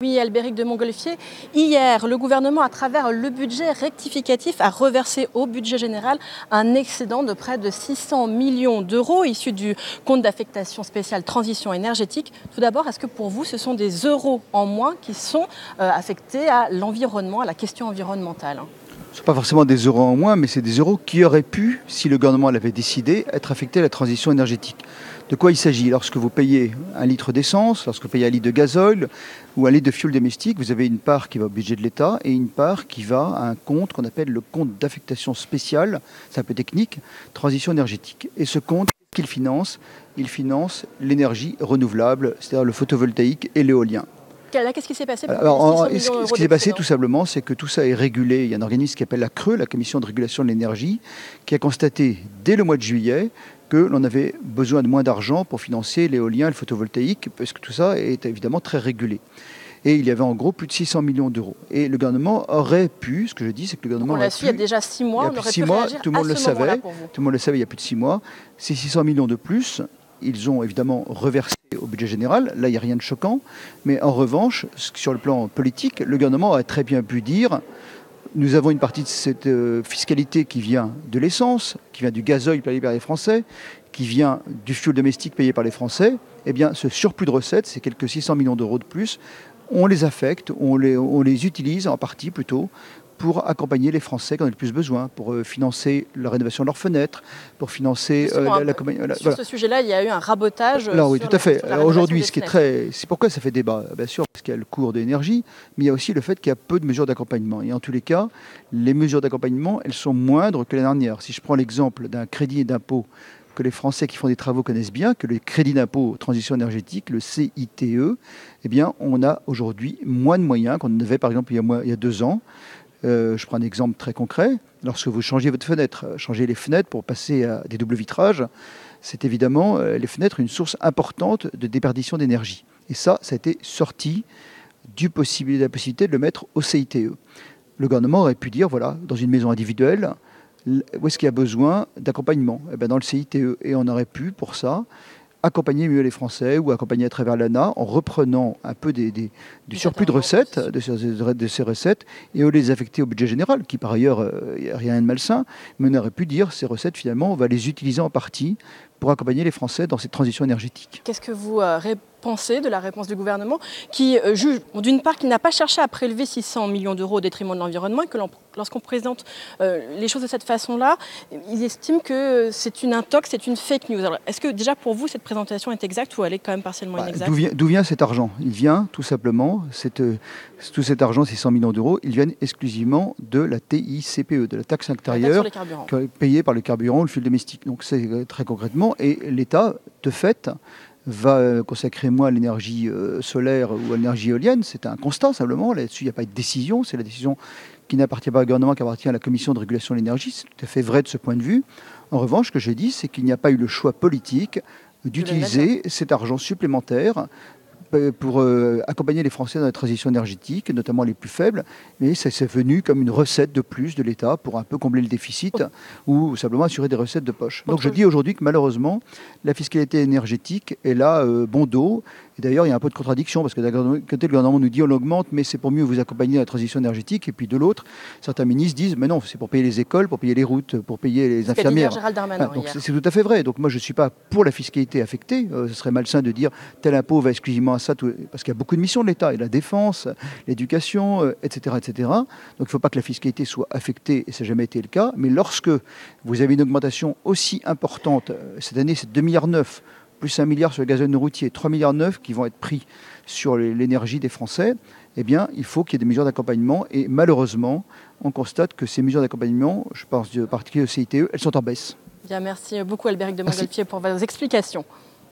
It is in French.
Oui, Albéric de Montgolfier. Hier, le gouvernement, à travers le budget rectificatif, a reversé au budget général un excédent de près de 600 millions d'euros issus du compte d'affectation spéciale transition énergétique. Tout d'abord, est-ce que pour vous, ce sont des euros en moins qui sont affectés à l'environnement, à la question environnementale ? Ce ne sont pas forcément des euros en moins, mais c'est des euros qui auraient pu, si le gouvernement l'avait décidé, être affectés à la transition énergétique. De quoi il s'agit? Lorsque vous payez un litre d'essence, lorsque vous payez un litre de gazole ou un litre de fioul domestique, vous avez une part qui va au budget de l'État et une part qui va à un compte qu'on appelle le compte d'affectation spéciale, c'est un peu technique, transition énergétique. Et ce compte, qu'est-ce qu'il finance? Il finance l'énergie renouvelable, c'est-à-dire le photovoltaïque et l'éolien. Qu'est-ce qui s'est passé pour ce qui s'est passé tout simplement, c'est que tout ça est régulé. Il y a un organisme qui s'appelle la CRE, la Commission de régulation de l'énergie, qui a constaté dès le mois de juillet que l'on avait besoin de moins d'argent pour financer l'éolien et le photovoltaïque, parce que tout ça est évidemment très régulé. Et il y avait en gros plus de 600 millions d'euros. Et le gouvernement aurait pu, ce que je dis, c'est que le gouvernement on l'a su il y a déjà 6 mois, il y a plus de 6 mois, tout le monde le savait, tout le monde le savait il y a plus de 6 mois. Ces 600 millions de plus, ils ont évidemment reversé au budget général. Là, il n'y a rien de choquant. Mais en revanche, sur le plan politique, le gouvernement a très bien pu dire nous avons une partie de cette fiscalité qui vient de l'essence, qui vient du gazole payé par les Français, qui vient du fioul domestique payé par les Français. Eh bien, ce surplus de recettes, c'est quelques 600 millions d'euros de plus, on les affecte, on les utilise en partie plutôt pour accompagner les Français qui en ont le plus besoin, pour financer la rénovation de leurs fenêtres, pour financer sur ce sujet-là, il y a eu un rabotage. Alors oui, tout à fait. Alors aujourd'hui, c'est pourquoi ça fait débat, bien sûr, parce qu'il y a le cours de l'énergie, mais il y a aussi le fait qu'il y a peu de mesures d'accompagnement. Et en tous les cas, les mesures d'accompagnement, elles sont moindres que l'année dernière. Si je prends l'exemple d'un crédit d'impôt que les Français qui font des travaux connaissent bien, que le crédit d'impôt transition énergétique, le CITE, eh bien, on a aujourd'hui moins de moyens qu'on en avait par exemple il y a 2 ans. Je prends un exemple très concret. Lorsque vous changez votre fenêtre, changez les fenêtres pour passer à des doubles vitrages, c'est évidemment les fenêtres une source importante de déperdition d'énergie. Et ça a été sorti de la possibilité de le mettre au CITE. Le gouvernement aurait pu dire, voilà, dans une maison individuelle, où est-ce qu'il y a besoin d'accompagnement? Eh bien, dans le CITE. Et on aurait pu, pour ça, accompagner mieux les Français ou accompagner à travers l'ANA en reprenant un peu du surplus de recettes, de ces recettes, et on les affecter au budget général, qui par ailleurs, il n'y a rien de malsain, mais on aurait pu dire ces recettes, finalement, on va les utiliser en partie pour accompagner les Français dans cette transition énergétique. Qu'est-ce que vous pensez de la réponse du gouvernement qui juge, d'une part, qu'il n'a pas cherché à prélever 600 millions d'euros au détriment de l'environnement et que lorsqu'on présente les choses de cette façon-là, il estime que c'est une intox, c'est une fake news. Alors, est-ce que déjà pour vous, cette présentation est exacte ou elle est quand même partiellement inexacte? D'où vient cet argent? Il vient tout simplement, tout cet argent, 600 millions d'euros, ils viennent exclusivement de la TICPE, de la taxe intérieure payée par le carburant ou le fioul domestique. Donc c'est très concrètement, et l'État, de fait, va consacrer moins à l'énergie solaire ou à l'énergie éolienne. C'est un constat simplement. Là-dessus, il n'y a pas de décision. C'est la décision qui n'appartient pas au gouvernement, qui appartient à la Commission de régulation de l'énergie. C'est tout à fait vrai de ce point de vue. En revanche, ce que j'ai dit, c'est qu'il n'y a pas eu le choix politique d'utiliser cet argent supplémentaire pour accompagner les Français dans la transition énergétique, notamment les plus faibles, mais ça s'est venu comme une recette de plus de l'État pour un peu combler le déficit ou simplement assurer des recettes de poche. Donc je dis aujourd'hui que malheureusement, la fiscalité énergétique est là bon dos. Et d'ailleurs, il y a un peu de contradiction parce que d'un côté, le gouvernement nous dit on l'augmente, mais c'est pour mieux vous accompagner dans la transition énergétique. Et puis de l'autre, certains ministres disent mais non, c'est pour payer les écoles, pour payer les routes, pour payer les infirmières. Donc c'est tout à fait vrai. Donc moi, je ne suis pas pour la fiscalité affectée. Ce serait malsain de dire tel impôt va exclusivement à ça, parce qu'il y a beaucoup de missions de l'État, et la défense, l'éducation, etc., etc. Donc il ne faut pas que la fiscalité soit affectée, et ça n'a jamais été le cas. Mais lorsque vous avez une augmentation aussi importante, cette année c'est 2,9 milliards, plus 1 milliard sur le gazole non routier, 3,9 milliards qui vont être pris sur l'énergie des Français, eh bien, il faut qu'il y ait des mesures d'accompagnement. Et malheureusement, on constate que ces mesures d'accompagnement, je pense en particulier au CITE, elles sont en baisse. Bien, merci beaucoup Albéric de Montgolfier pour vos explications.